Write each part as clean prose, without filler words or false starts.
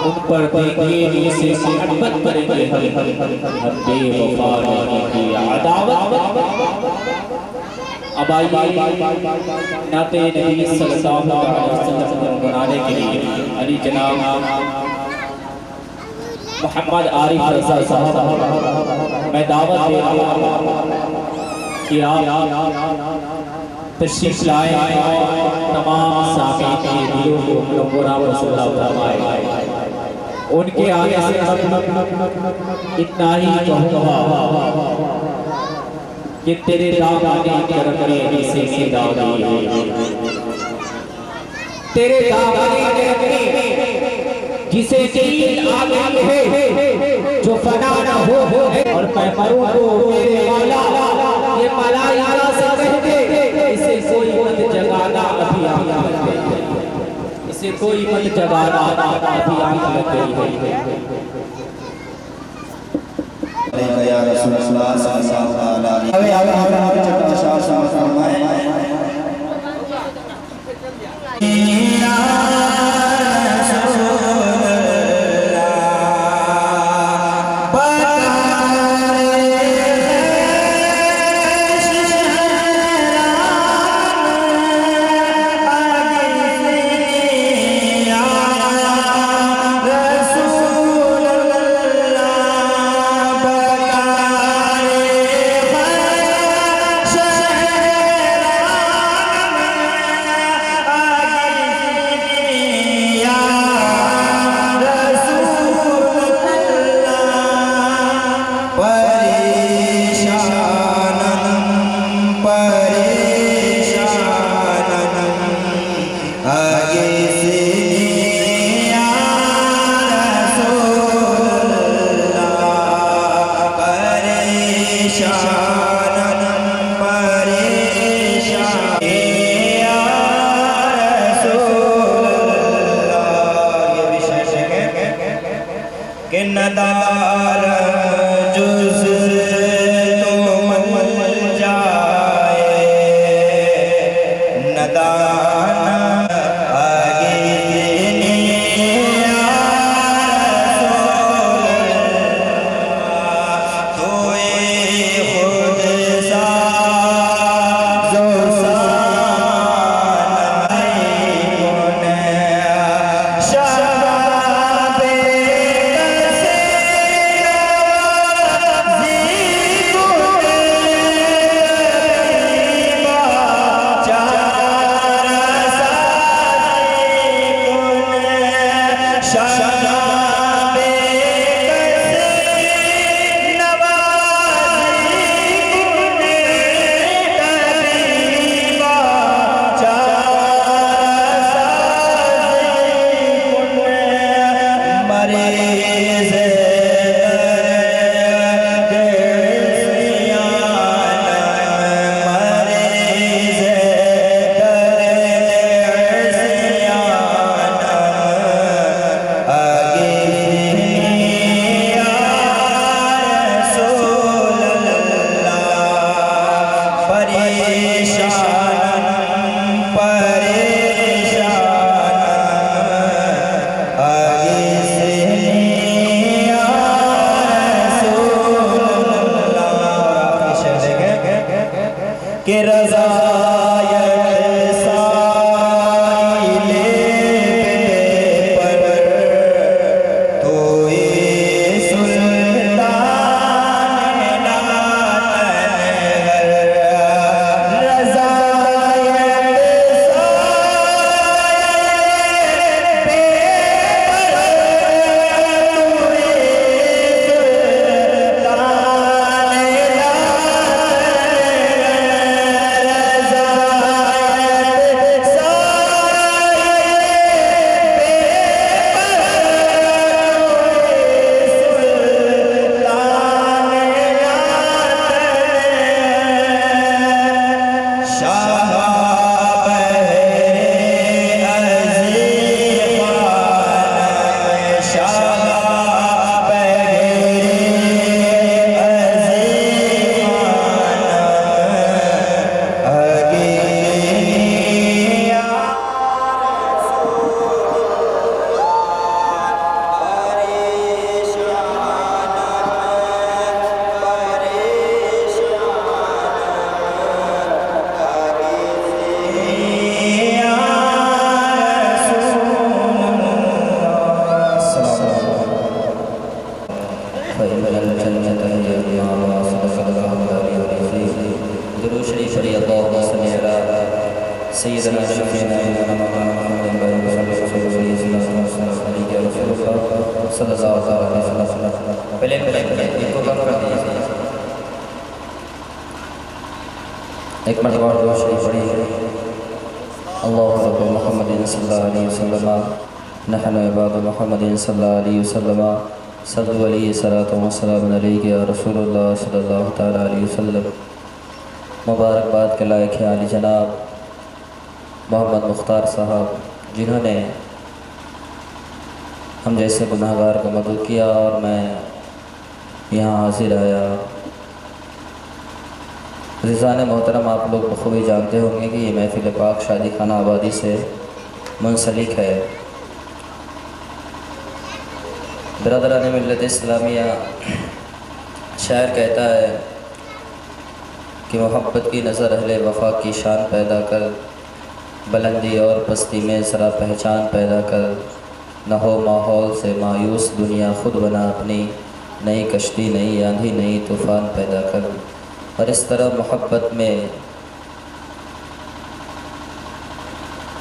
उन पर देखिए से मोहब्बत करेंगे हम बेवफा नहीं किया अदावत। अब आइए नाते नबी सल्लल्लाहु अलैहि वसल्लम को मनाने के लिए अली जनाब मोहम्मद आरिफ रज़ा साहब मैं दावत दे रहा हूं कि आप तशरीफ लाए तमाम साथी के दिलों को मुनव्वरा फरमाए। उनके आगे से इतना ही कहूँगा कि तेरे दामानी करम ने से दादी तेरे दामानी करम जिसे नींद आ गई है जो फना न हो और मैं मरूं तो मेरे वाला ये मलाइका से कह दे इसे कोई मत जगाना अभी आँख लग गई है, इसे कोई मत जगाना अभी आँख लग गई है। या रसूलुल्लाह सल्लल्लाहु अलैहि से सय्यदना शफ़ीना मौलाना मुहम्मद सल्लल्लाहु अलैहि वसल्लम। पहले इनको कम कर दीजिए। एक मरतबा दुआ शरीफ पढ़िए। अल्लाहु रब्ब मुहम्मदिन सल्लल्लाहु अलैहि वसल्लम नहनु इबादु मुहम्मदिन सल्लल्लाहु अलैहि वसल्लम सल्लु अलैहि सलातु व सलाम अलैहि या रसूलुल्लाह सल्लल्लाहु तआला अलैहि वसल्लम। मुबारकबाद के लायक हैं आली जनाब मोहम्मद मुख्तार साहब, जिन्होंने हम जैसे गुनाहगार को मदद किया और मैं यहाँ हाजिर आया। रिज़ान मोहतरम, आप लोग बखूबी जानते होंगे कि ये महफिल पाक शादी खाना आबादी से मुंसलिक है। बिरादरान मिल्लत इस्लामिया, शायर कहता है कि मोहब्बत की नज़र अहले वफ़ा की शान पैदा कर, बुलंदी और पस्ती में ज़रा पहचान पैदा कर, न हो माहौल से मायूस दुनिया खुद बना अपनी, नई कश्ती नई आंधी नई तूफ़ान पैदा कर। और इस तरह मोहब्बत में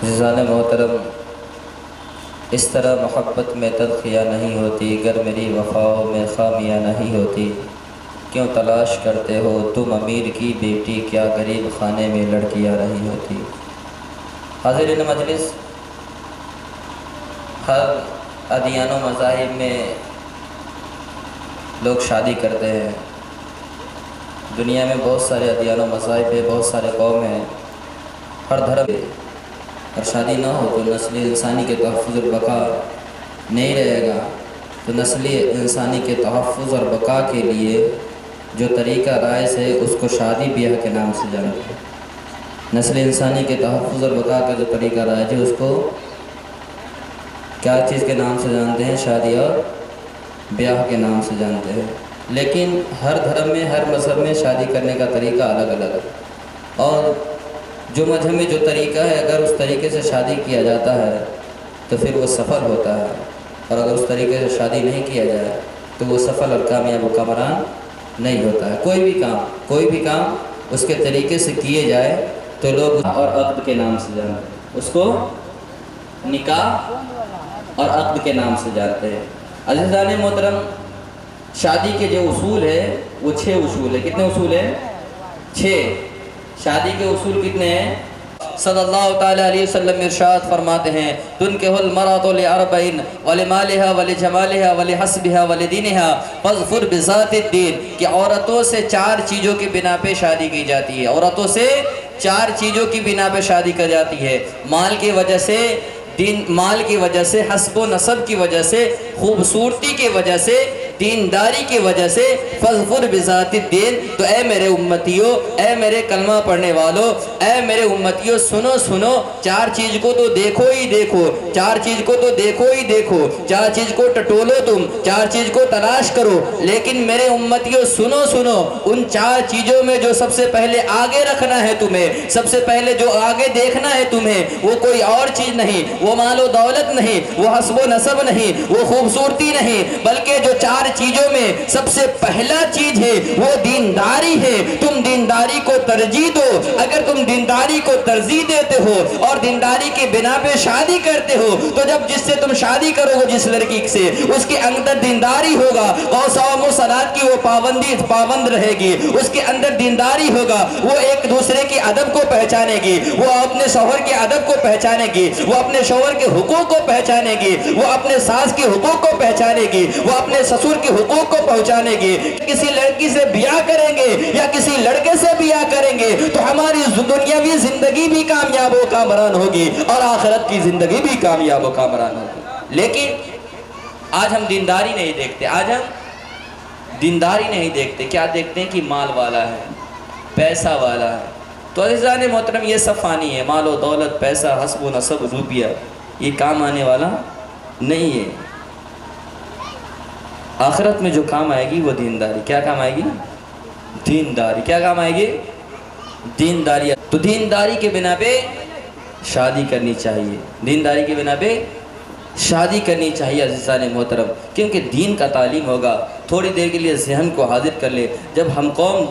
रिज़ान मोहतरम, इस तरह मोहब्बत में तदखियाँ नहीं होती, गर मेरी वफ़ाओं में खामियाँ नहीं होती। क्यों तलाश करते हो तुम अमीर की बेटी, क्या गरीब खाने में लड़कियाँ रही होती। हाज़िरीन मजलिस, हर अदियान व मज़ाहिब में लोग शादी करते हैं। दुनिया में बहुत सारे अदियान व मज़ाहिब है, बहुत सारे कौम हैं, हर धर्म है। और शादी ना हो तो नस्ल इंसानी के तहफ़्फ़ुज़ और बका नहीं रहेगा। तो नस्ल इंसानी के तहफ़्फ़ुज़ और बका के लिए जो तरीक़ा राइज है उसको शादी ब्याह के नाम से जानते हैं। नस्ल इंसानी के तहफ़्फ़ुज़ और बका का जो तरीक़ा राइज है उसको क्या चीज़ के नाम से जानते हैं? शादी और ब्याह के नाम से जानते हैं। लेकिन हर धर्म में, हर मज़हब में शादी करने का तरीक़ा अलग अलग है। और जो मज़हब में जो तरीक़ा है, अगर उस तरीके से शादी किया जाता है तो फिर वो सफल होता है, और अगर उस तरीके से शादी नहीं किया जाए तो वो सफल और कामयाब व कामरान नहीं होता है। कोई भी काम उसके तरीके से किए जाए तो लोग और अक़्द के नाम से जानते हैं, उसको निकाह और अक़्द के नाम से जानते हैं। अज़ीज़ान मोहतरम, शादी के जो उसूल है वो 6 उसूल है। कितने उसूल हैं? 6। शादी के उसूल कितने हैं? सल्लल्लाहु ताला अलैहि वसल्लम इरशाद फरमाते हैं, तुनकिहुल मरअतु लिअरबईन वलिमालिहा वलिजमालिहा वलिहस्बिहा वलिदीनिहा फज़फुर बिज़ातिद्दीन, कि औरतों से 4 चीज़ों की बिना पे शादी की जाती है। औरतों से 4 चीज़ों की बिना पे शादी की जाती है। माल की वजह से, माल की वजह से, हस्ब नसब की वजह से, खूबसूरती की वजह से, दीनदारी की वजह से। फज़फुर बिज़ातिद्दीन, तो ऐ मेरे उम्मतियों, ऐ मेरे कलमा पढ़ने वालों, ऐ मेरे उम्मतियों, सुनो सुनो, 4 चीज़ को तो देखो ही देखो, 4 चीज़ को तो देखो ही देखो, 4 चीज़ को टटोलो तुम, 4 चीज़ को तलाश करो। लेकिन मेरे उम्मतियों सुनो सुनो, उन 4 चीज़ों में जो सबसे पहले आगे रखना है तुम्हें, सबसे पहले जो आगे देखना है तुम्हें, वो कोई और चीज़ नहीं, वो मालो दौलत नहीं, वो हस्बो नसब नहीं, वो खूबसूरती नहीं, बल्कि जो 4 चीज़ों में सबसे पहला चीज़ है वो दीनदारी है। तुम दीनदारी को तरजीह दो। अगर तुम दीनदारी को तरजीह देते हो और दीनदारी के बिना पे शादी करते हो, तो जब जिससे तुम शादी करोगे, जिस लड़की से, उसके अंदर दीनदारी होगा और सौम सलात की वो पाबंद रहेगी, उसके अंदर दीनदारी होगा, वो एक दूसरे के अदब को पहचानेगी, वो अपने शौहर के अदब को पहचानेगी, वो अपने शौहर के हुकूक को पहचानेगी, वो अपने सास के हुकूक को पहचानेगी, वो अपने ससुर के हुकूक को पहचानेगी। किसी लड़की से ब्याह करेंगे या किसी लड़के से ब्याह करेंगे तो हमारी दुनियावी जिंदगी भी कामयाब व कामरान होगी और आखिरत की जिंदगी भी कामयाब व कामरान होगी। लेकिन आज हम दीनदारी नहीं देखते, आज हम दीनदारी नहीं देखते। क्या देखते हैं कि माल वाला है, पैसा वाला है। तो अज़ीज़ान मोहतरम, ये सब फ़ानी है। माल और दौलत, पैसा, हस्ब व नसब, रुपया, ये काम आने वाला नहीं है। आखिरत में जो काम आएगी वो दीनदारी। क्या काम आएगी? दीनदारी। क्या काम आएगी? दीनदारी। तो दीनदारी के बिना पे शादी करनी चाहिए, दीनदारी के बिना पे शादी करनी चाहिए अज़ीज़ान मोहतरम, क्योंकि दीन का तालीम होगा। थोड़ी देर के लिए ज़हन को हाजिर कर ले, जब हम कौम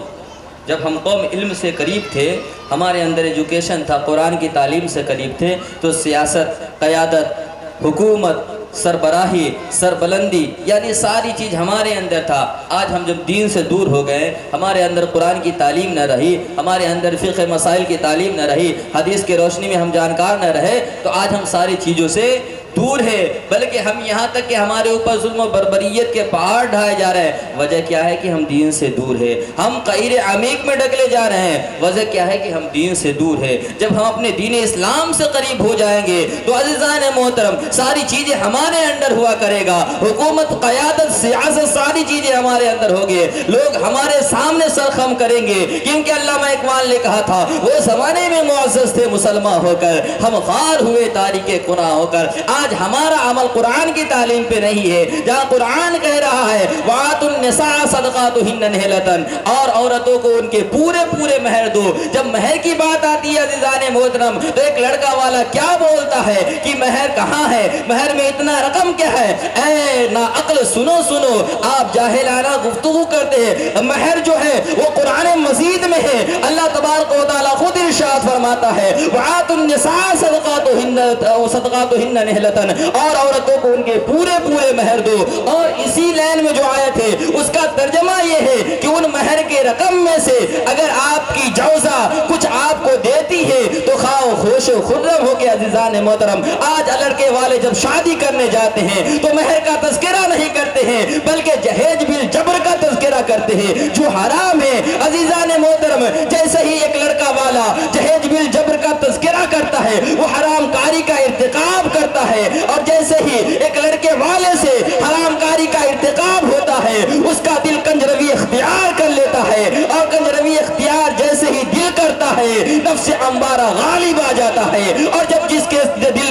जब हम कौम इल्म से करीब थे, हमारे अंदर एजुकेशन था, कुरान की तालीम से करीब थे, तो सियासत, क़यादत, हुकूमत, सरबराही, सरबलंदी यानी सारी चीज़ हमारे अंदर था। आज हम जब दीन से दूर हो गए, हमारे अंदर कुरान की तालीम न रही, हमारे अंदर फ़िक़्ह मसाइल की तालीम न रही, हदीस की रोशनी में हम जानकार न रहे, तो आज हम सारी चीज़ों से दूर है। बल्कि हम यहाँ तक कि हमारे ऊपर जुल्म और बर्बरियत के पहाड़ ढाए जा रहे हैं। वजह क्या है कि हम दीन से दूर है। हम क़ईर अमीक में ढकले जा रहे हैं। वजह क्या है कि हम दीन से दूर है। जब हम अपने दीन इस्लाम से करीब हो जाएंगे तो अज़ीज़ान मोहतरम सारी चीज़ें हमारे अंदर हुआ करेगा। हुकूमत, क़यादत, सियासत सारी चीज़ें हमारे अंदर होगी। लोग हमारे सामने सरखम करेंगे, क्योंकि अल्लामा इकबाल ने कहा था, वो ज़माने में मुअज़्ज़ज़ थे मुसलमान होकर, हम ग़ार हुए तारीक़े गुनाह होकर। आज हमारा अमल कुरान की तालीम पे नहीं है, जहाँ कुरान कह रहा है वातुन निसा सदक़ातुहिन्न निहलतन, और औरतों को उनके पूरे पूरे महर दो। जब महर की बात आती है अज़ीज़ाने मोहतरम, तो एक लड़का वाला क्या बोलता है कि महर कहाँ है, महर में इतना रकम क्या है। ऐ ना अक्ल सुनो सुनो, आप जाहिलाना गुफ्तगू करते हैं। महर जो है वो कुरान मजीद में है। अल्लाह तबारक व तआला खुद इरशाद फरमाता है वातुन निसा सदक़ातुहिन्न निहलतन, और औरतों को उनके पूरे पूरे महर दो। और इसी लाइन में जो आयत है उसका तर्जमा ये है कि उन महर के रकम में से अगर आपकी जौजा कुछ आपको देती है तो खाओ खुश खुर्रम हो के अज़ीज़ान मोहतरम। आज लड़के वाले जब शादी करने जाते हैं तो महर का तज़किरा नहीं करते हैं, बल्कि जहेज बिल जबर का तज़किरा करते हैं, जो हराम है अज़ीज़ान मोहतरम। जैसे ही एक लड़का वाला जहेज बिल जबर का तज़किरा करता है, वो हराम कारी का इर्तिकाब करता है। और जैसे ही एक लड़के वाले से हरामकारी का इर्तिकाब होता है, उसका दिल कंजरवी इख्तियार कर लेता है, और कंजरवी इख्तियार जैसे ही दिल करता है, नफ्स अम्बारा गालिब आ जाता है। और जब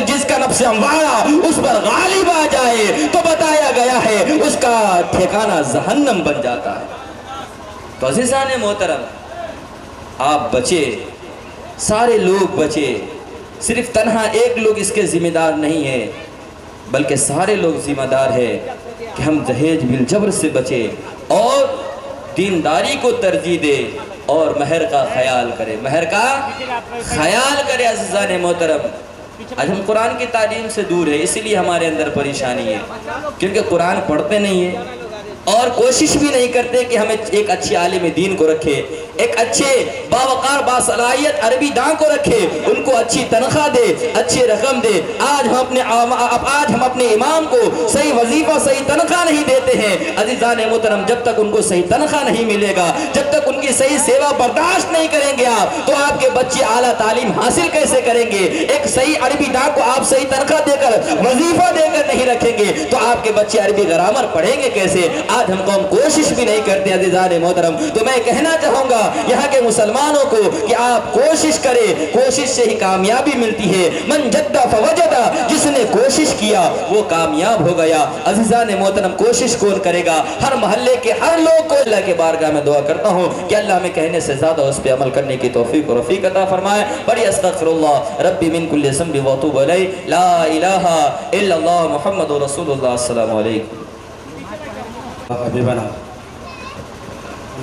जिसका नफ्स अम्बारा उस पर गालिब आ जाए तो बताया गया है उसका ठिकाना जहन्नम बन जाता है। तो अज़ीज़ान मोहतरम, आप बचे, सारे लोग बचे, सिर्फ तन्हा एक लोग इसके जिम्मेदार नहीं है, बल्कि सारे लोग जिम्मेदार है कि हम दहेज बिल जबर से बचे और दीनदारी को तरजीह दे और महर का ख्याल करे, महर का ख्याल करे। अज़ीज़ान मोहतरम, आज हम कुरान की तालीम से दूर है, इसीलिए हमारे अंदर परेशानी है, क्योंकि कुरान पढ़ते नहीं है और कोशिश भी नहीं करते कि हमें एक अच्छे आलिम दीन को रखे, एक अच्छे बावकार बासलाहियत अरबी दां को रखे, उनको अच्छी तनख्वाह दे, अच्छी रकम दे। आज हम अपने इमाम को सही वजीफा, सही तनख्वाह नहीं देते हैं। अज़ीज़ान मोहतरम, जब तक उनको सही तनख्वाह नहीं मिलेगा, जब तक उनकी सही सेवा बर्दाश्त नहीं करेंगे आप, तो आपके बच्चे आला तालीम हासिल कैसे करेंगे। एक सही अरबी दां को आप सही तनख्वाह देकर, वजीफा देकर नहीं रखेंगे तो आपके बच्चे अरबी ग्रामर पढ़ेंगे कैसे। आज हम कौम कोशिश भी नहीं करते अज़ीज़ान मोहतरम। तो मैं कहना चाहूँगा यहाँ के मुसलमानों को कि आप कोशिश करें, कोशिश से ही कामयाबी मिलती है। मन जद्दा फवजदा, जिसने कोशिश किया वो कामयाब हो गया। अज़ीज़ान मोहतरम, कोशिश कौन करेगा। हर मोहल्ले के हर लोग को अल्लाह के बारगाह में दुआ करता हूँ कि अल्लाह हमें कहने से ज़्यादा उस पर अमल करने की तौफीक और रफ़ीक अता फरमाए। बड़ी अस्तग़फिरुल्लाह रब्बी मिन कुल्लि ज़ंबि व अतूबु इलैहि, ला इलाहा इल्लल्लाह मुहम्मदुर रसूलुल्लाह। अस्सलामु अलैकुम। हबीबना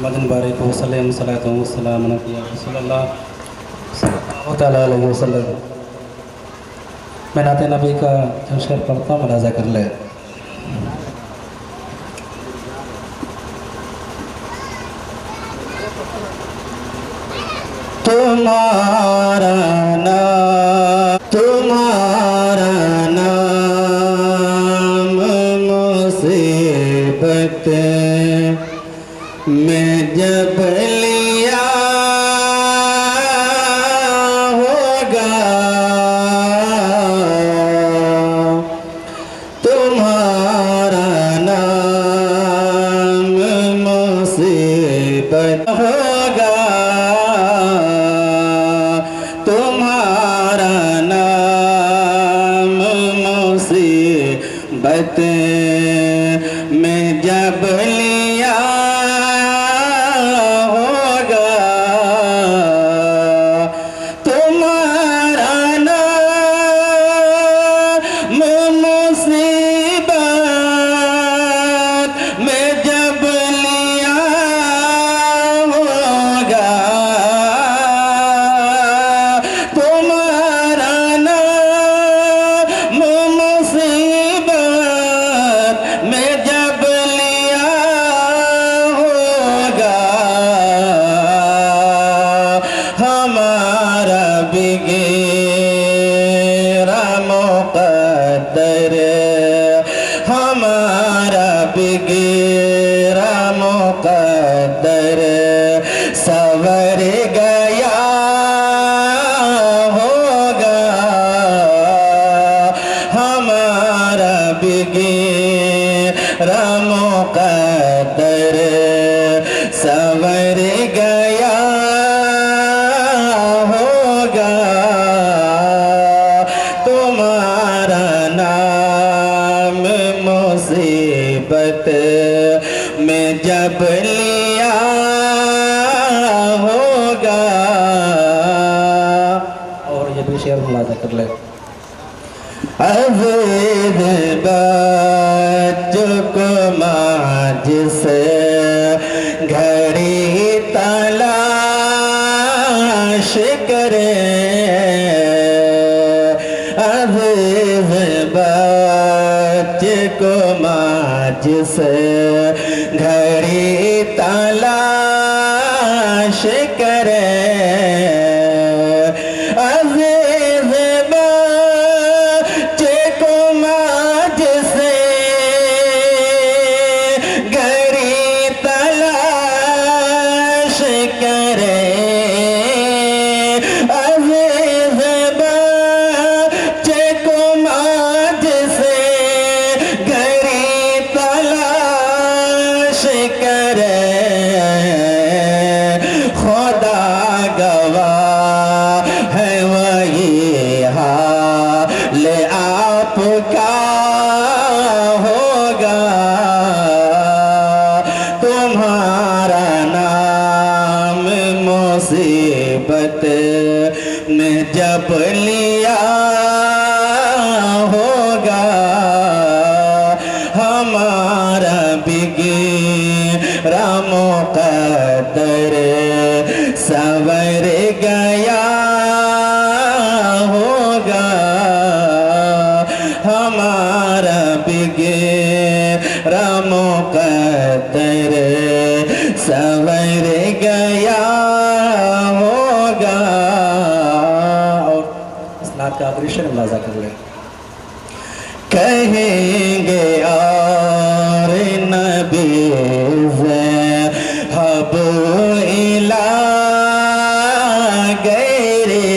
मदन बारिक वसल्लम सलातु वस्सलाम अलैहि सल्लल्लाहु अलैहि वसल्लम। मैं नाते नबी का जो शेर पढ़ता हूँ मुलाज़ा कर ले। तुम्हारा नाम मुसीबत में जब लिया होगा, तुम्हारा नाम मुसीबत होगा, तुम्हारा नाम मुसीबत में जब लिया होगा, तुम्हारा नाम मुसीबत में जब लिया होगा, हमारा बिगड़ा मुक़द्दर सवर गया होगा, हमारा बिगड़ा मुक़द्दर सवर गया होगा। तुम्हारा नाम मुसीबत में जब लिया होगा। और ये भी शेर मुलाजा कर ले। अज़ीज़ बच्चों को माँ जिसे घड़ी तलाश करे, अज़ीज़ बच्चे को माँ जिसे घड़ी तलाश करे, अज़ीज़ बच्चे को माँ जिसे घड़ी तलाश करे, अज़ीज़ बच्चे को माँ जिसे घड़ी तलाश करे, खुदा गवाह है वही हाल आपका होगा। तुम्हारा नाम मुसीबत में जब लिया होगा, हमारा बिगड़ा मुक़द्दर सवर गया होगा, हमारा बिगड़ा मुक़द्दर सवर गया होगा। और इस नात का आखिरी शेर मुलाजा कर ले। कहेंगे और नबी हब इला गैरे,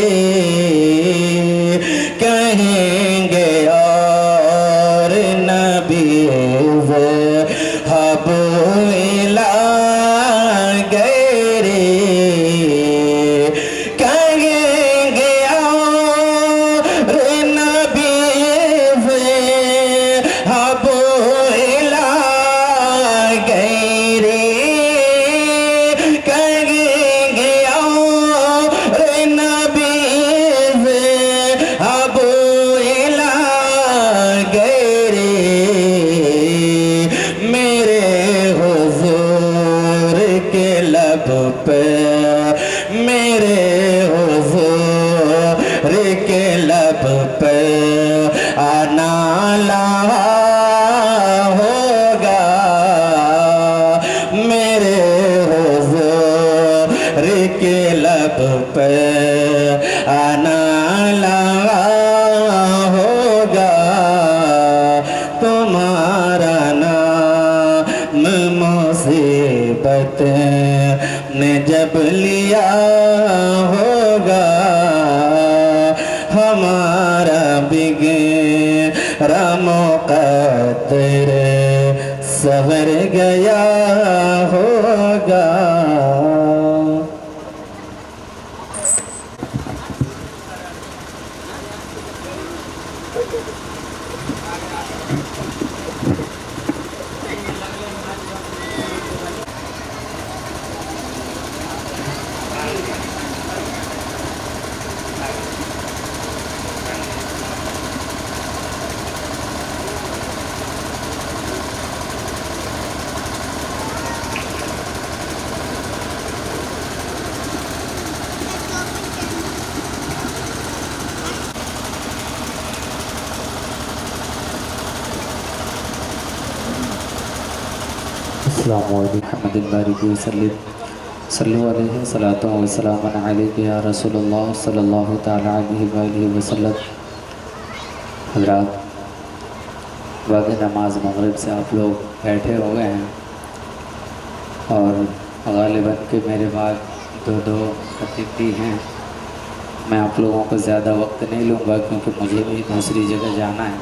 कहेंगे और नबी हब इला गैरे, कहेंगे और नबी हब इला गैरे, कहेंगे और नबी हब इला गैरे, मेरे हुजूर के लब पे, मेरे हुजूर के लब पे आना लहा होगा, मेरे हुजूर के लब पे आना लहा होगा। तुम्हारा नाम मुसीबत ने जब लिया होगा, हमारा बिगड़ा मुक़द्दर सवर गया होगा। अस्सलामु अलैकुम सल्लु अलैहि सलातो व सलामन अलैका या रसूलुल्लाह सल्लल्लाहु तआला अलैहि व आलिहि वसल्लम। हज़रात, बाद नमाज मगरिब से आप लोग बैठे हो गए हैं और गालिबन के मेरे बाद दो अतिथि हैं। मैं आप लोगों को ज़्यादा वक्त नहीं लूँगा क्योंकि मुझे भी दूसरी जगह जाना है।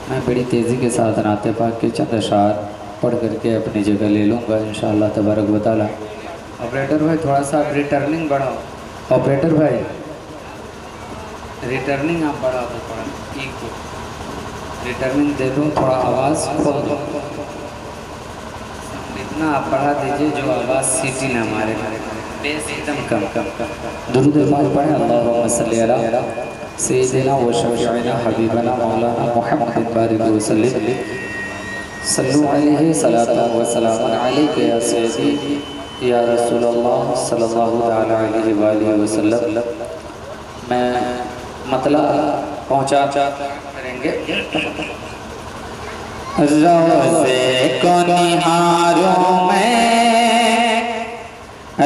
मैं बड़ी तेज़ी के साथ नाते पाक के चंद अशार पढ़ करके अपनी जगह ले लूँगा इंशाअल्लाह तबारक व तआला। ऑपरेटर भाई थोड़ा सा रिटर्निंग बढ़ाओ। ऑपरेटर भाई रिटर्निंग आप बढ़ा दो, थोड़ा इको रिटर्निंग दे दो, थोड़ा आवाज़ खोल दो। इतना आप बढ़ा दीजिए जो आवाज़ सीटी ना मारे, बेस एकदम कम। दुरूद पाक पढ़ें। अल्लाहुम्मा सल्ली अला सय्यिदिना व शफीइना हबीबना मौलाना मुहम्मद बारिक वसल्लम सल्लु अलैहि सलातु व सलाम अलैका या सय्यदी या रसूलल्लाह सल्लल्लाहु तआला अलैहि व आलिहि वसल्लम। मैं मतलब पहुँचा करेंगे। रोज़े को निहारूं मैं,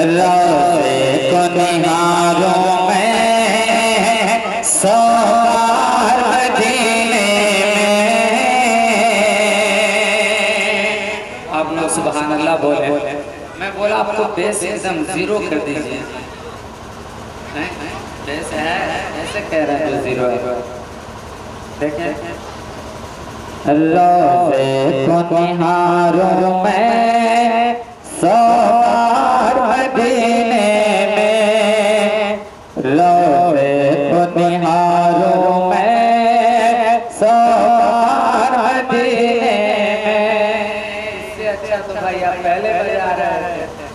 रोज़े को निहारूं मैं, सवार मदीने में। आप लोग सुभान अल्लाह बोले। मैं बोला आपको बेस एकदम ज़ीरो कर दीजिए। बेस है ऐसे कह रहे हैं जो ज़ीरो है। देखें रोज़े को निहारूं मैं, सवार मदीने में। रोज़े को निहारूं मैं, सवार मदीने में। इससे अच्छा तो भाई आप पहले बजा रहे थे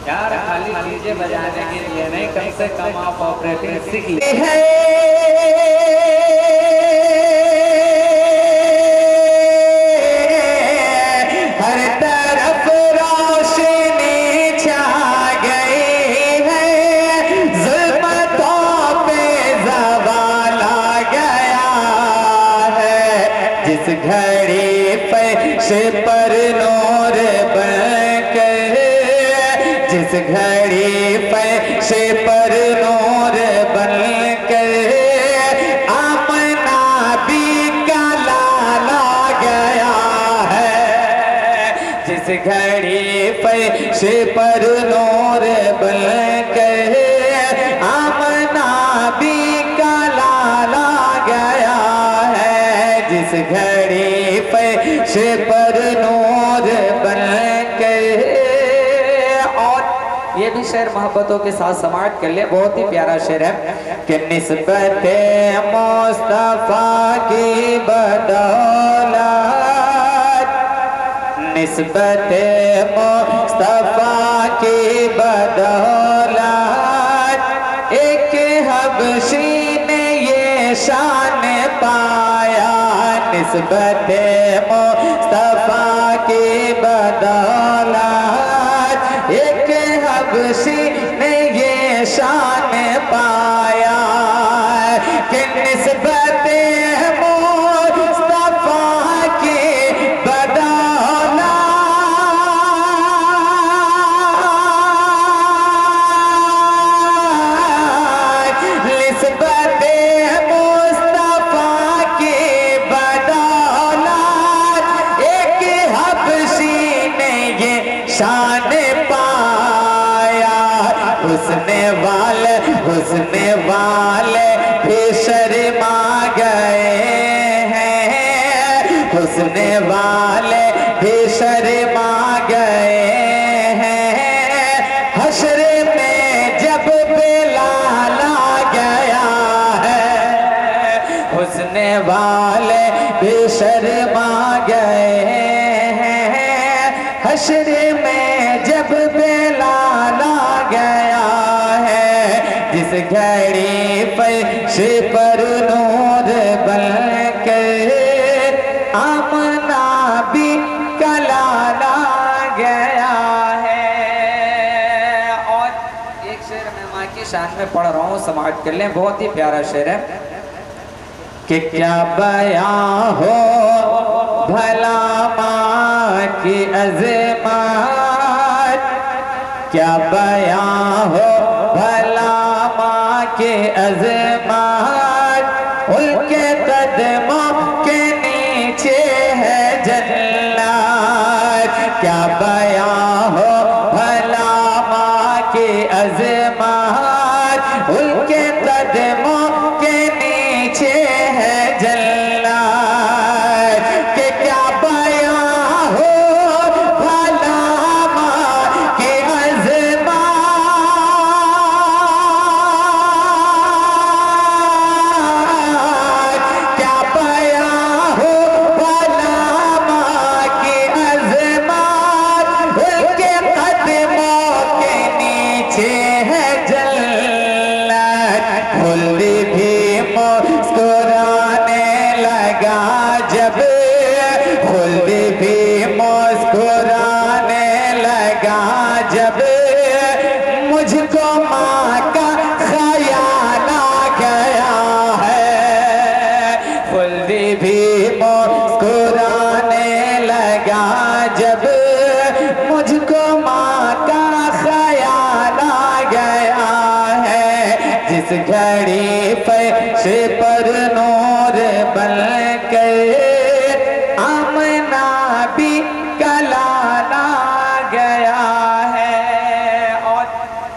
यार। खाली डीजे बजाने के लिए नहीं, कम से कम आप ऑपरेटिंग सीख लीजिए। हर तरफ रोशनी छा गई है, ज़ुल्मतों पे ज़वाल आ गया है। जिस घड़ी फर्श पर नूर बनकर, जिस घड़ी फर्श पर नूर बनकर आमना भी का लाला गया है। जिस घड़ी फर्श पर नूर बनकर आमना भी का लाला गया है। जिस घड़ी फर्श पर नूर बनकर। और ये भी शेर मोहब्बतों के साथ समाप्त कर ले, बहुत ही प्यारा शेर है कि निस्बत मुस्तफा की बदौलत, निस्बत मुस्तफा की बदौलत एक हबशी ने ये शान पाया। निस्बत मुस्तफा की बदौलत एक हबशी ने ये शान पाया कि निस्बत मुस्तफा की बदौलत, निस्बत मुस्तफा की बदौलत एक हबशी ने ये शान पाया। हुस्न वाले भी शर्मा गए हैं, हुस्न वाले भी शर्मा गए हैं। हश्र में जब बिलाल आ गया है, हुस्न वाले भी शर्मा गए हैं। हश्र में जब बिलाल आ गया है। जिस घड़ी फर्श पर नूर बनकर आमना भी कलाला गया है। और एक शेर मैं माँ की शान में पढ़ रहा हूँ, समाप्त कर लें। बहुत ही प्यारा शेर है कि क्या बयां हो भला माँ की अज़मत, क्या बयां हो भला माँ की अज़मत। उनके कदमों के नीचे लगा जब मुझको माँ का ख्याल आ गया है। जिस घड़ी फर्श पर नूर बन कर आमना भी कलाना गया है। और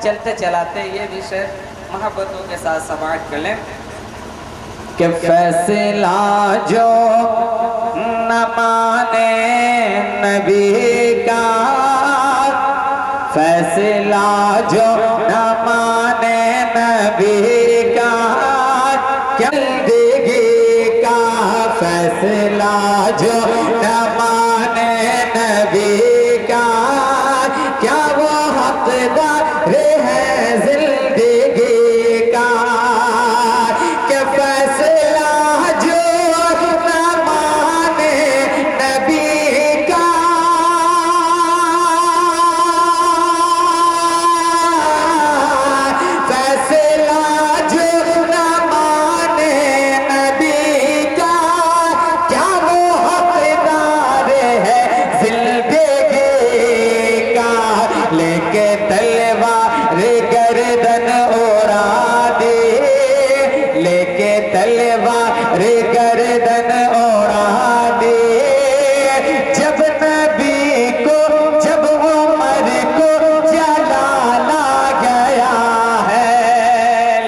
चलते चलाते ये भी शेर मोहब्बतों के साथ समाप्त कर लें कि फैसला जो न माने नबी का, फैसला जो न माने नबी का, क्या जिंदगी का फैसला जो न माने नबी का, क्या वो हकदार है जिंदगी का। कि फैसला जो न माने नबी का, फैसला जो न माने नबी का, क्या वो हकदार है जिंदगी का। लेके तलवार गर्दन उड़ा दे, लेके तलवार गर्दन उड़ा दे। जब नबी को जब उमर को जलाला गया है,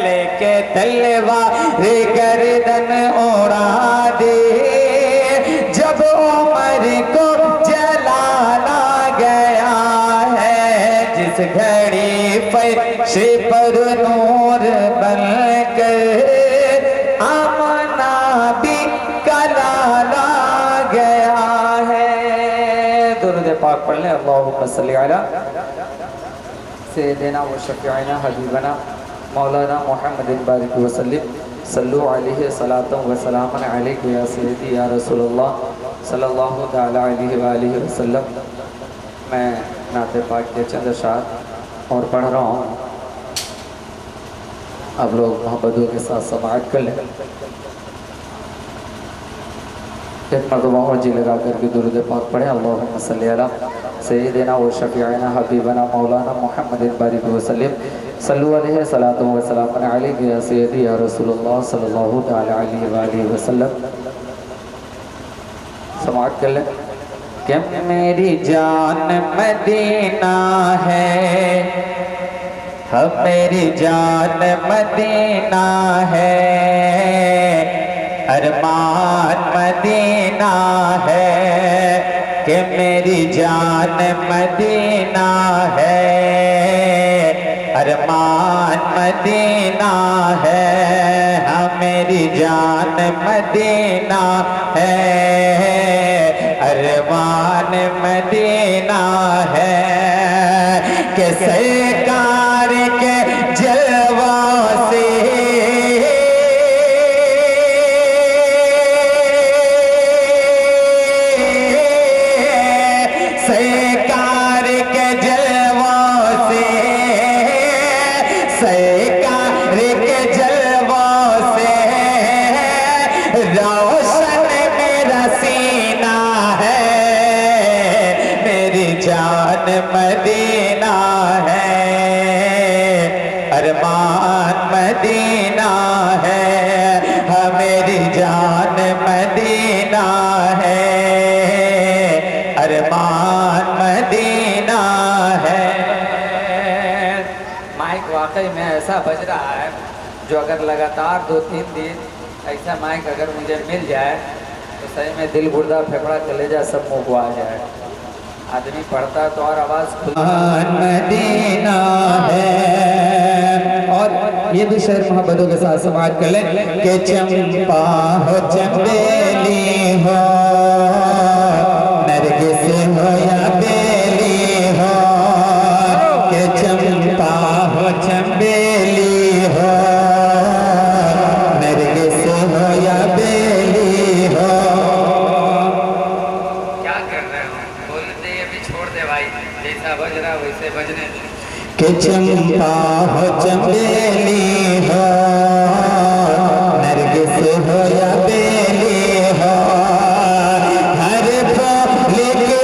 लेके तलवार गर्दन उड़ा दे। जब उमर को जलाला गया है, जिस घड़ी फर्श पर नूर बन कर आमना भी कलाला गया है। दुरूद पाक पढ़ लें। अल्लाहुम्मा सल्ली अला सय्यिदिना व शफीअना हबीबना मौलाना मुहम्मदिन बारिक वसल्लम सल्लु अलैहि सलातम व सलामन अलैका या सय्यदी या रसूलुल्लाह सल्लल्लाहु तआला अलैहि व आलिहि वसल्लम। मैं नाते पाक के चंद अशआर और पढ़ रहा हूँ, आप लोग मोहब्बतों के साथ समाअत कर लें। एक मरतबा और जी लगा करके दुरूद पाक पढ़े। अल्लाहुम्मा सल्ली अला सय्यिदिना व शफीअना हबीबना मौलाना मुहम्मदिन बारिक वसल्लम सल्लु अलैहि सलातु व सलाम अलैका या सय्यदी या रसूलुल्लाह सल्लल्लाहु तआला अलैहि व आलिहि वसल्लम। समाअत कर लें कि मेरी जान मदीना है, मेरी जान मदीना है, अरमान मदीना है। कि मेरी जान मदीना है, अरमान मदीना है। हाँ मेरी जान मदीना है, अरमान मदीना है। कि सरकार के जलवा से सरकार के जलवा से, सरकार के जलवा से रोशन मेरा सीना है। मेरी जान मदीना है, अरमान मदीना है। हाँ मेरी जान मदीना है, अरमान मदीना है। माइक वाकई में ऐसा बज रहा है जो अगर लगातार 2-3 दिन ऐसा माइक अगर मुझे मिल जाए तो सही में दिल गुर्दा फेफड़ा कलेजा सब मुँह को आ जाए। आदमी पढ़ता तो और आवाज़ मदीना है। और ये भी शेर मोहब्बतों के साथ समाज कर लें कि चंपा हो चंबेली हो, नरगिस हो या बेली हो। कि चंपा हो चंबेली हो, नरगिस हो या बेली हो। क्या कर रहे हो? बोलते ये भी छोड़ दे भाई, जैसा बज रहा वैसे बजने। कि चंपा हो चंबेली हो, नरगिस हो या बेली हो। हर फूल के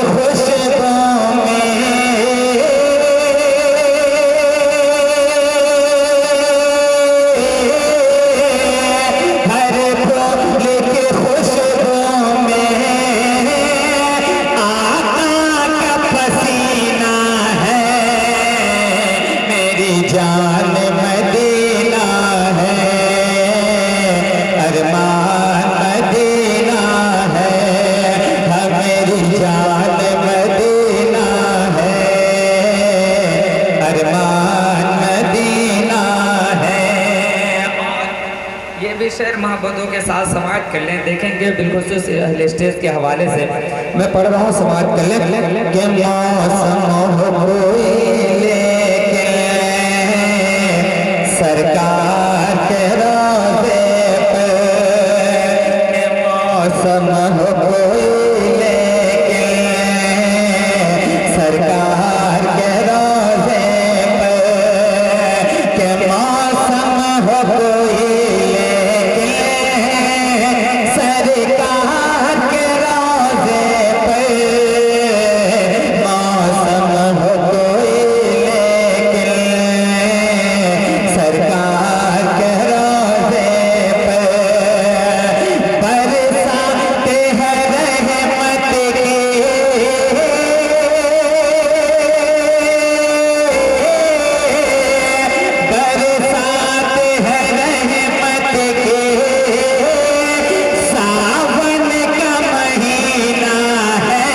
के साथ समाअत कर लें। देखेंगे बिल्कुल से अहले स्टेज के हवाले से मैं पढ़ रहा हूँ, समाअत कर लें। कि सरकार के रोज़े पे मौसम हो लेके, सरकार के रोज़े पे के मौसम हो लेके, सरकार के रोज़े पे मौसम हो लेके, सरकार के रोज़े पे बरसाते हैं रहमत की, बरसाते हैं रहमत की, सावन का महीना है,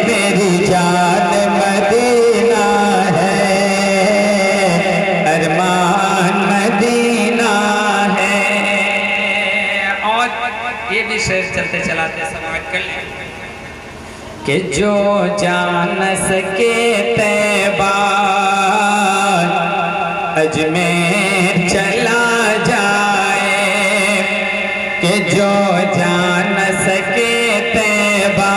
मेरी जान मदीना है, अरमान मदीना है। और ये भी शेर चलते चलाते समाअत कर लें कि जो जान सके तैबा अजमेर चला जाए, कि जो जान सके तैबा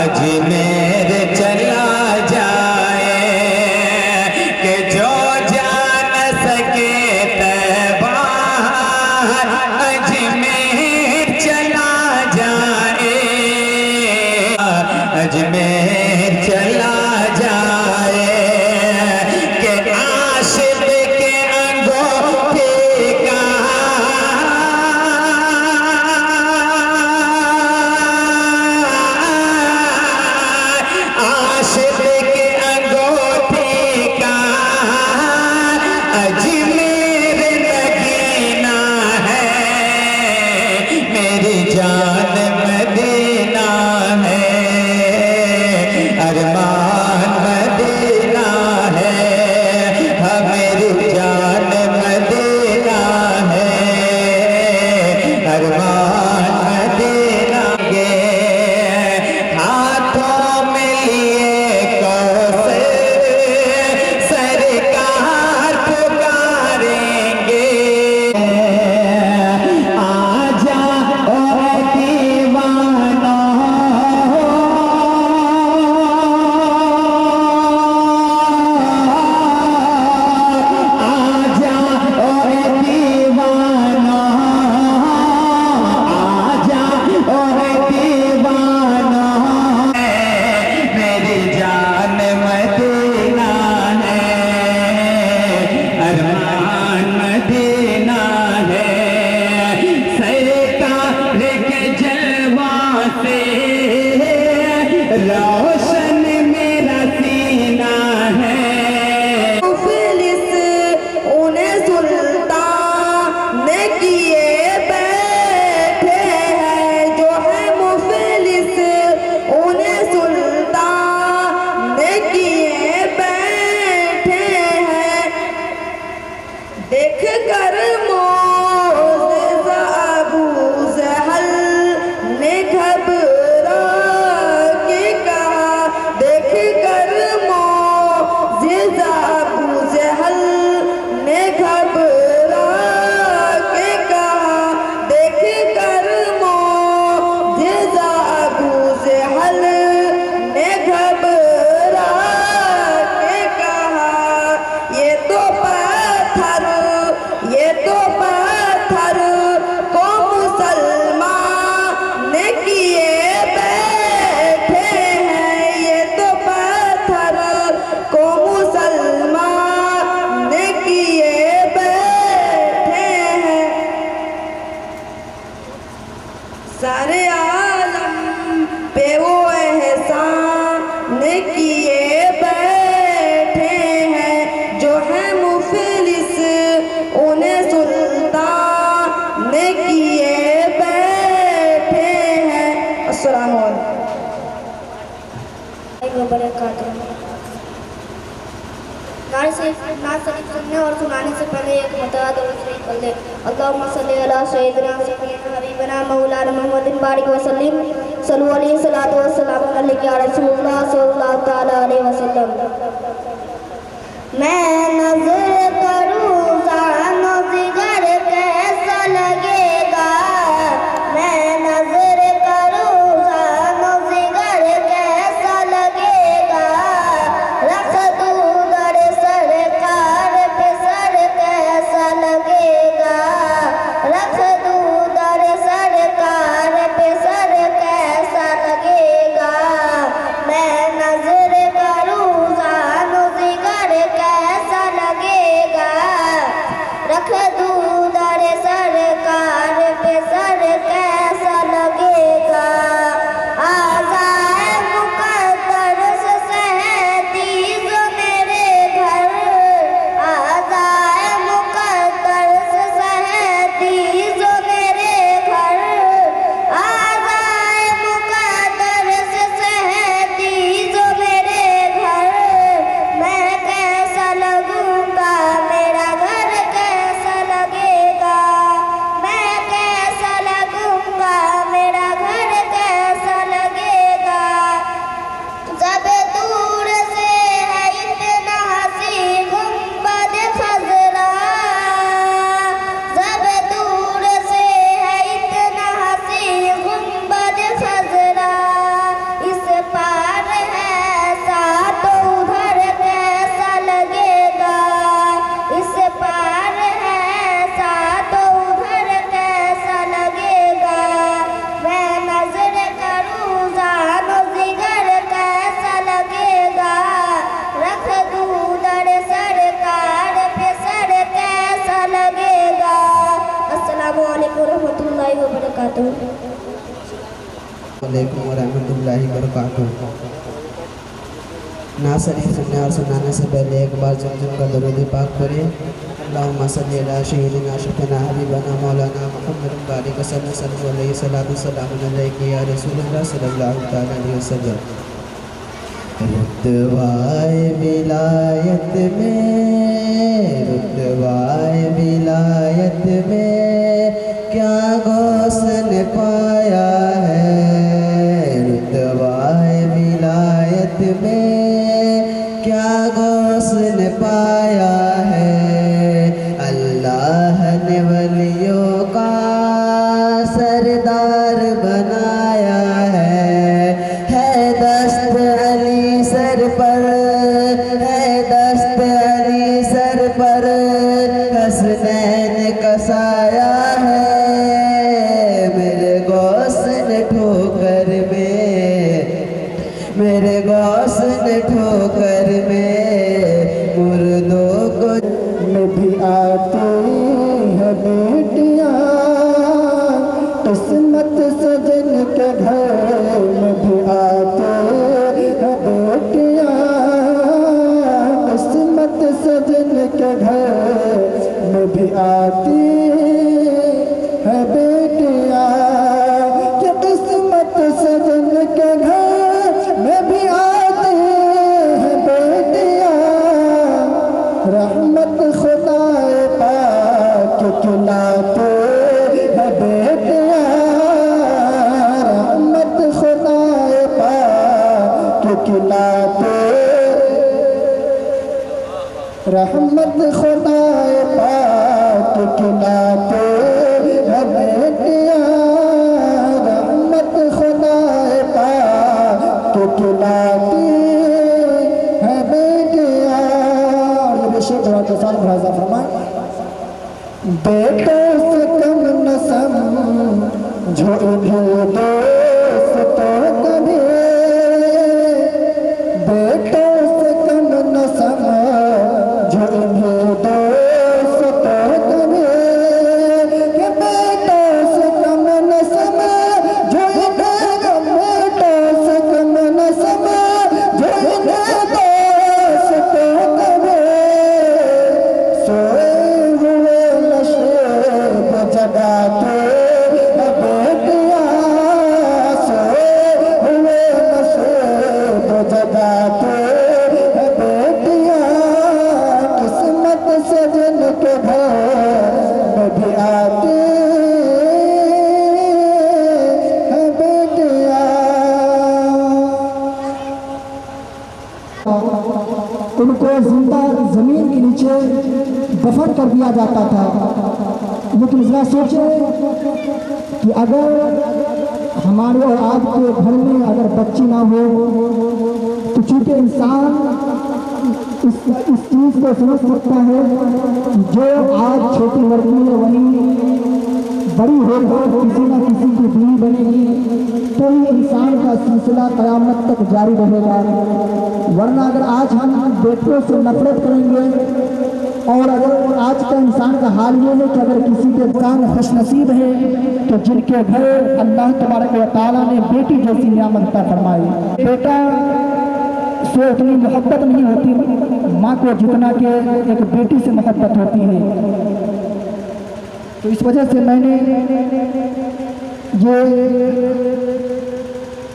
अजमेर चला जाए, कि जो जान सके तैबा अजमेर चला जाए, अजमेर चला जाए, कि आशिक के अंगूठे का आशिक के अंगूठे का अजमेर नगीना है, मेरी जान मदीना है, अरमान मदीना है, हाँ मेरी जान मदीना है, अरमान मदीना के हाथों में लिए कौसर सरकार पुकारेंगे, आजा ओ दीवाना, आजा ओ दीवाना, आजा ओ दीवाना, मेरी जान मदीना है, अरमान मदीना है, सरकार के जलवा से रोशन मेरा सीना है। मुफलिस उन्हें सुल्तान ने किए बैठे हैं, जो है मुफलिस उन्हें सुल्तान ने किए बैठे हैं, देख कर मोज़िज़ा अबू जहल ने घबरा के कहा, देख कर मोज़िज़ा अबू जहल ने घबरा के कहा, देख कर मोज़िज़ा अबू जहल ने घबरा के कहा, ये तो पत्थर को मुसलमान ने किए बैठे हैं, ये तो पत्थर को मुसलमान ने किए बैठे हैं, सारे आलम पे वो एहसान ने किए बैठे हैं, जो है मुफलिस उन्हें सुल्तान ने किए बैठे हैं। अस्सलाम वालेकुम। नाज शरीफ सुनने और सुनाने से पहले एक मरतबा दुरूद शरीफ पढ़ ले। अल्लाहुम्मा सल्ली अला सय्यिदिना हबीबना मौलाना मुहम्मदिन बारिक वसल्लम सल्लल्लाहु अलैहि वसल्लम अलैहि या रसूलुल्लाह सल्लल्लाहु तआला अलैहि वसल्लम। मैं नज़र करूँ जानो जिगर कैसा लगेगा, मैं नज़र करूँ जानो जिगर कैसा लगेगा, रख दूँ दर सरकार पे सर कैसा लगेगा, रख दूँ दर सरकार पे सर कैसा लगेगा, मैं नज़र करूँ जानो जिगर कैसा लगेगा, रख दूँ दर सरकार पे सर कैसा लगेगा। आज़ाए मुक़द्दर से सहती जो मेरे घर, आज़ाए मुक़द्दर से सहती जो मेरे घर, आज़ाए मुक़द्दर से सहती जो मेरे घर, मैं कैसा लगूंगा मेरा घर कैसा लगेगा, मैं कैसा लगूंगा मेरा घर कैसा लगेगा। जब दूर से है इतना हसी गुंबद खज़रा, जब दूर से है इतना हसी गुंबद खज़रा, इस पार है साथ उधर कैसा लगेगा, इस पार है साथ उधर कैसा लगेगा। मैं नजर करूँ जानो जिगर कैसा लगेगा, रख दूँ दर सरकार पे सर कैसा लगेगा। अस्सलामु अलैकुम रहमतुल्लाहि व बरकातुहू। वालेकुम वरहमतुल्लाहि वबरकातुहू। नाज शरीफ सुनने और सुनाने से पहले एक बार जमजम का दरूद पाक पढ़िए। अल्लाहुम्मा सल्ली अला सय्यिदिना शफीना हबीबना मौलाना मुहम्मदिन बारिक सल्लल्लाहु अलैहि वसल्लम या रसूलुल्लाह सल्लल्लाहु तआला अलैहि वसल्लम। रुतबाए विलायत में, रुतबाए विलायत में क्या गौस ने पाया है, रुतबाए विलायत में क्या गौस ने पाया है। अल्लाह ने वलियों का सरदार बनाया है दस्त अली सर पर, है दस्त अली सर पर, हसनैन का साया है। मेरे गौस ने ठोकर में, मेरे गौस ने ठोकर में मुर्दों को में भी आती है बेटियां, किस्मत सजन के घर में भी आती है बेटियां, किस्मत सजन के घर में भी आती है बेटियां, कि किस्मत सजन के घर में भी आती है बेटियां। रहमत खुदाए पाक खिलाते है बेटियां, रहमत खुदाए पाक खिलाते, रहमत खुदाए पाक खिलाते है बेटियां, रहमत खुदाए पाक खिलाती है बेटियां। शेख के साथ मुलाजा फरमाए। बेटों से कम न समझो इन्हें दोस्तों कभी, बेटों से कम न समझो इन्हें दोस्तों कभी, कि बेटों से कम न समझो इन्हें, बेटों से कम न समझो इन्हें दोस्तों कभी। सोए हुए नशे में जगाते है बेटियां, उनको जिंदा ज़मीन के नीचे दफन कर दिया जाता था। लेकिन ज़रा सोचें कि अगर हमारे और आपके घर में अगर बच्ची ना हो तो चूँकि इंसान इस चीज़ को समझ सकता है कि जो आज छोटी लड़की है वही बड़ी होकर किसी न किसी की बीवी बनेगी तो ही इंसान का सिलसिला क़यामत तक जारी रहेगा। वरना अगर आज हम बेटियों से नफरत करेंगे और अगर आज का इंसान का हाल ये है कि अगर किसी के इंसान खुशनसीब है तो जिनके घर अल्लाह तबारक व तआला ने बेटी जैसी नियामत अता फरमाई। बेटा से उतनी मोहब्बत नहीं होती माँ को जितना कि एक बेटी से मोहब्बत होती है। तो इस वजह से मैंने ये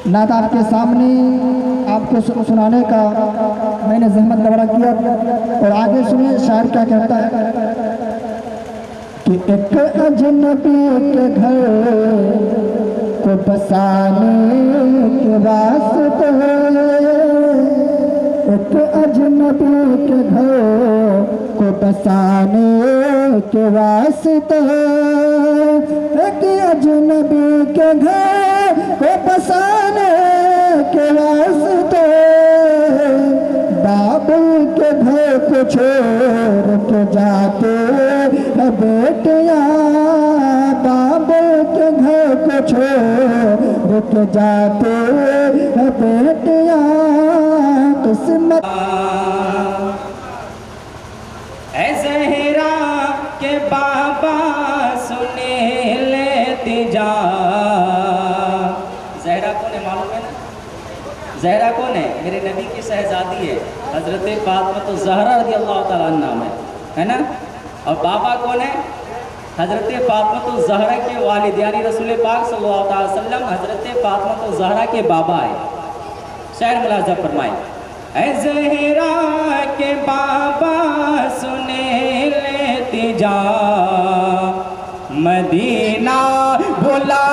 नात आपके सामने आपको सुनाने का मैंने जहमत गवारा किया। और आगे सुनिए शायर क्या कहता है कि एक अजनबी के घर को बसाने के वास्ते, एक अजनबी के घर को बसाने के वास्ते, एक अजनबी के घर को बसाने के वास्ते, बाबुल के घर को छोड़ के जाते है बेटियां, बाबुल के घर को छोड़ के जाते है बेटियां। किस्मत ऐ ज़हरा के बाबा सुने लेती जा। ज़हरा कौन है मालूम है ना? ज़हरा कौन है? मेरे नबी की शहजादी है, हज़रत फातिमा ज़हरा रज़ी अल्लाह तआला अन्हा है ना। और बाबा कौन है? हज़रत फातिमा ज़हरा के वालिद यानी रसूल पाक सल्लल्लाहु अलैहि वसल्लम हज़रत फातिमा ज़हरा के बाबा है। शायर मुलाज़ा फरमाए, ऐ ज़हरा के बाबा सुने लेती जा, मदीना बुला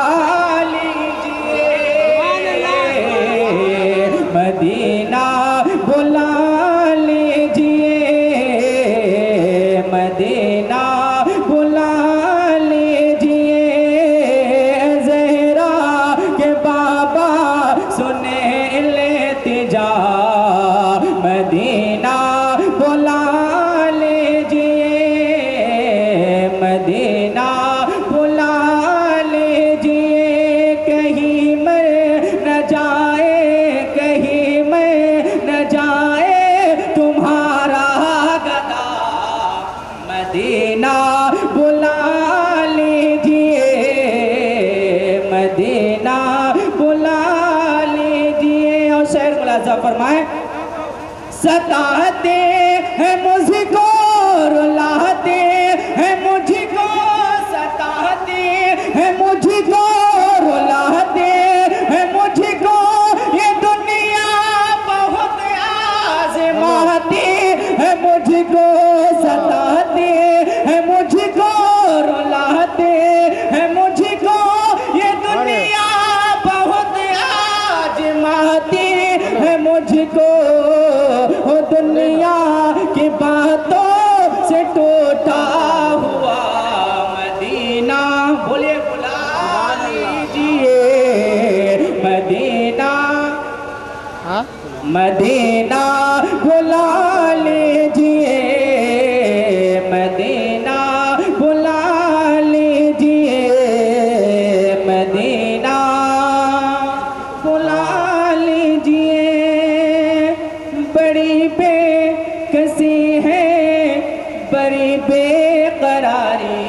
लीजिए, मदीना बुला लीजिए, मदीना बुला लीजिए। ज़हरा के बाबा सुने लेती जा, मदीना बुला लीजिए, मदीना बुला लीजिए। कहीं मर न जाए, कहीं मर न जाए तुम्हारा गदा, मदीना बुला लीजिए, मदीना बुला लीजिए। और शेर मुलाज़ा फरमाए, सताते हैं मुझको, रुलाते हैं मुझको, सताते हैं मुझको, रुलाते हैं मुझको, ये दुनिया बहुत आज़माती है मुझको, सताते हैं मुझको, रुलाते हैं मुझको, ये दुनिया बहुत आज़माती है मुझको। हो दुनिया की बातों से टूटा हुआ मदीना, बोले बुला लीजिए, मदीना, मदीना बुला लीजिए, मदीना बुला लीजिए, मदीना बुला लीजिए। बड़ी बेकसी है, बड़ी बेकरारी,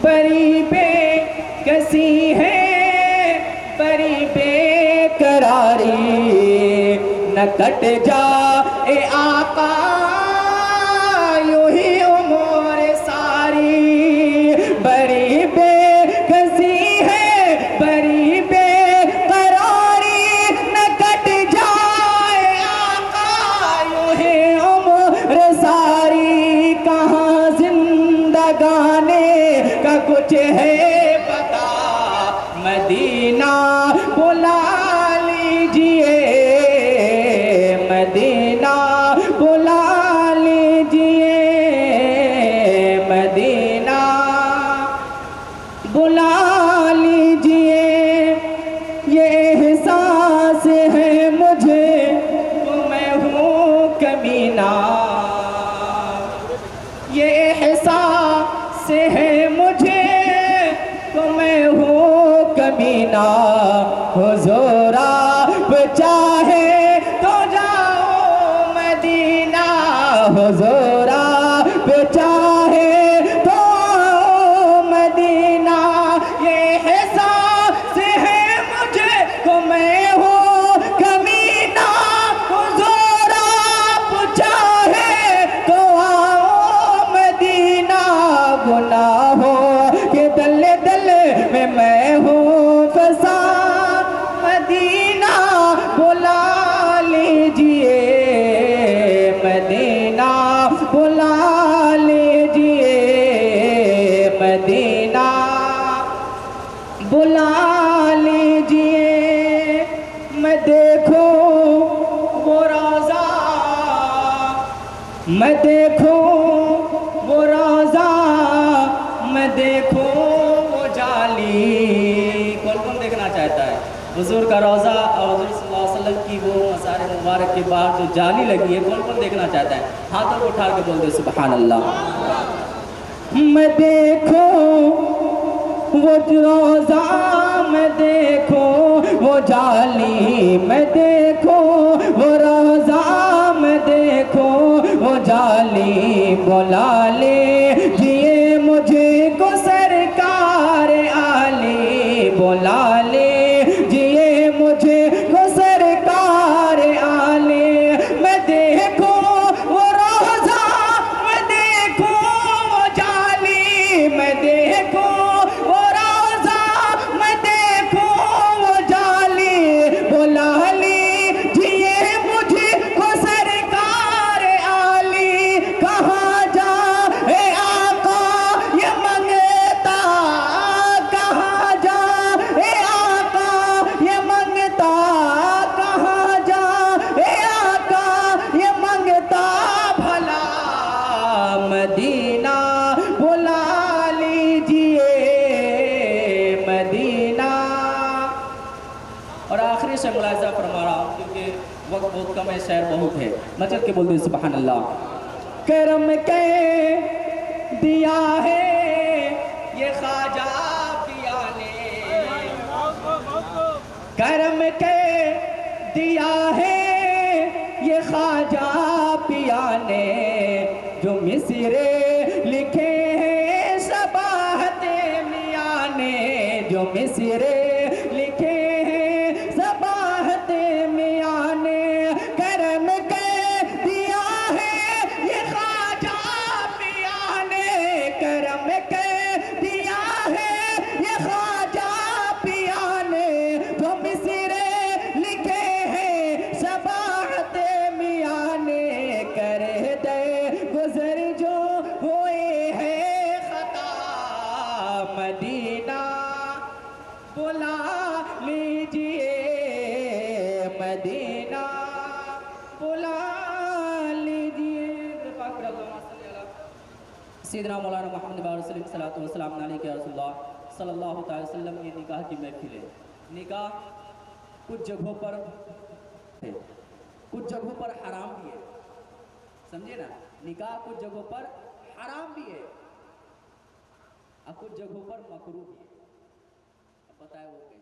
बड़ी बेकसी है, बड़ी बेकरारी, न कट जाए आका यूं ही उम्र सारी। बड़ी बेकसी है, बड़ी बेकरारी, न कट जाए आका यूं ही उम्र सारी। कहाँ जिंदगाने का कुछ है पता, मदीना बुला लीजिए, मदीना हुजूर आप चाहे तो जाओ मदीना, हुजूर आप चाहे तो आओ मदीना। ये एहसास है मुझे को मैं हूँ कमीना, हुजूर आप चाहे तो आओ मदीना। गुनाहों के दले दले में मैं हूँ फंसा, मदीना बुला लीजिए, मदीना बुला लीजिए, मदीना बुला लीजिए। मैं देखूं वो रोज़ा, मैं देखूं वो रोज़ा, मैं देखूं वो जाली। कौन कौन देखना चाहता है हुजूर का रोज़ा और हुजूर सल्लल्लाहु अलैहि वसल्लम की वो मसारे मुबारक के बाहर जो जाली लगी है? कौन कौन देखना चाहता है? हाथों को उठा के बोल दे सुभान अल्लाह। मैं देखूं वो रोज़ा, मैं देखूं वो जाली, मैं देखूं वो रोज़ा, मैं देखूं वो जाली। बुला लीजिए मुझे को सरकार आली, बुला लीजिए मुझे को सरकार आली। मैं देखूं वो रोज़ा, मैं देखूं वो जाली, मैं देखूं वो रोज़ा, मैं देखूं वो जाली। बुला लीजिए मुझे को सरकार आली। कहाँ जाए आका ये मंगता, कहाँ जाए आका ये मंगता, कहाँ जाए आका ये मंगता। भला मदीना बुला लीजिए, मदीना। और आखिरी से मुलाहिज़ा फरमा रहा हूँ क्योंकि वक्त बहुत कम है, शहर बहुत है। मैं चल के बोल दूँ सुभान अल्लाह। करम के दिया है ये ख्वाजा पिया ने, करम के दिया है ये ख्वाजा पिया ने। जो मिसरे लिखे हैं सबाहते मियाँ ने, जो मिसरे लिखे हैं सबाहते मियाँ ने। करम के दिया है ये ख्वाजा पिया ने, करम के दिया है ये ख्वाजा पिया ने। जो मिसरे लिखे हैं सबाहते मियाँ ने। कर दे गुजर जो हुए हैं खता, मदीना बुला लीजिए, मदीना बुला लीजिए। सीदना मौलाना मोहम्मद बारसलीम सलातो वसलाम अलैहि या रसूलुल्लाह सल्लल्लाहु अलैहि वसल्लम। ये निकाह की महफिल है। निकाह कुछ जगहों पर है, कुछ जगहों पर हराम भी है, समझे ना। निकाह कुछ जगहों पर हराम भी है और कुछ जगहों पर मकरूह भी है। अब बताए वो कैसे?